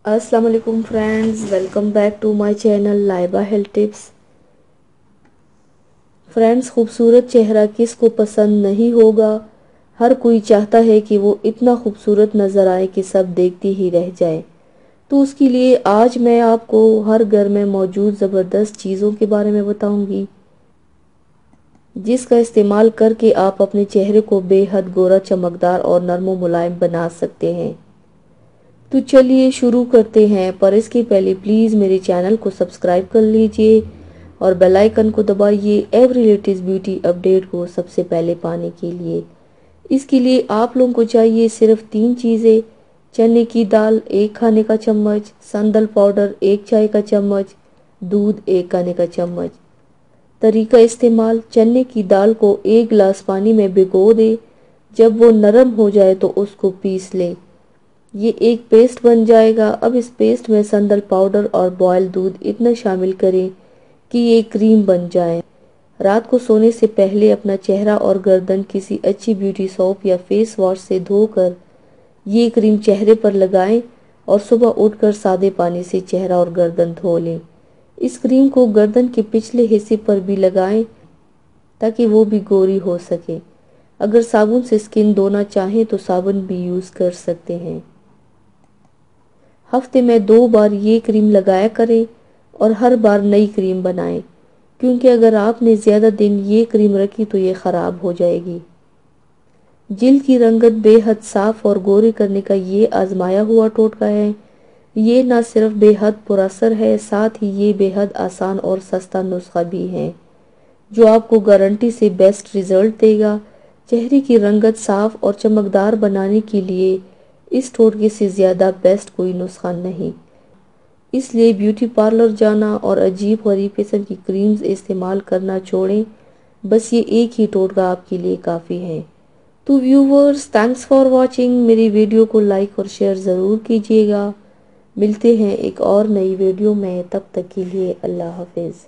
अस्सलाम वालेकुम friends, welcome back to my channel Laiba health tips. Friends, खूबसूरत चेहरा किसको पसंद नहीं होगा। हर कोई चाहता है कि वो इतना खूबसूरत नज़र आए कि सब देखते ही रह जाए। तो उसके लिए आज मैं आपको हर घर में मौजूद ज़बरदस्त चीज़ों के बारे में बताऊंगी, जिसका इस्तेमाल करके आप अपने चेहरे को बेहद गोरा, चमकदार और नरम मुलायम बना सकते हैं। तो चलिए शुरू करते हैं, पर इसके पहले प्लीज़ मेरे चैनल को सब्सक्राइब कर लीजिए और बेल आइकन को दबाइए एवरी लेटेस्ट ब्यूटी अपडेट को सबसे पहले पाने के लिए। इसके लिए आप लोगों को चाहिए सिर्फ 3 चीज़ें: चने की दाल 1 खाने का चम्मच, संदल पाउडर 1 चाय का चम्मच, दूध 1 खाने का चम्मच। तरीका इस्तेमाल: चने की दाल को 1 गिलास पानी में भिगो दें। जब वो नरम हो जाए तो उसको पीस लें। ये एक पेस्ट बन जाएगा। अब इस पेस्ट में संदल पाउडर और बॉयल दूध इतना शामिल करें कि ये क्रीम बन जाए। रात को सोने से पहले अपना चेहरा और गर्दन किसी अच्छी ब्यूटी सोप या फेस वॉश से धोकर ये क्रीम चेहरे पर लगाएं और सुबह उठकर सादे पानी से चेहरा और गर्दन धो लें। इस क्रीम को गर्दन के पिछले हिस्से पर भी लगाएं ताकि वो भी गोरी हो सके। अगर साबुन से स्किन धोना चाहें तो साबुन भी यूज़ कर सकते हैं। हफ्ते में 2 बार ये क्रीम लगाया करें और हर बार नई क्रीम बनाएं, क्योंकि अगर आपने ज़्यादा दिन ये क्रीम रखी तो ये ख़राब हो जाएगी। जिल्द की रंगत बेहद साफ और गोरी करने का ये आजमाया हुआ टोटका है। ये ना सिर्फ बेहद पुरअसर है, साथ ही ये बेहद आसान और सस्ता नुस्खा भी है जो आपको गारंटी से बेस्ट रिजल्ट देगा। चेहरे की रंगत साफ और चमकदार बनाने के लिए इस टोटके से ज़्यादा बेस्ट कोई नुस्खा नहीं। इसलिए ब्यूटी पार्लर जाना और अजीब गरीब किस्म की क्रीम्स इस्तेमाल करना छोड़ें। बस ये एक ही टोटका आपके लिए काफ़ी है। तो व्यूवर्स, थैंक्स फॉर वॉचिंग। मेरी वीडियो को लाइक और शेयर ज़रूर कीजिएगा। मिलते हैं एक और नई वीडियो में, तब तक के लिए अल्लाह हाफिज़।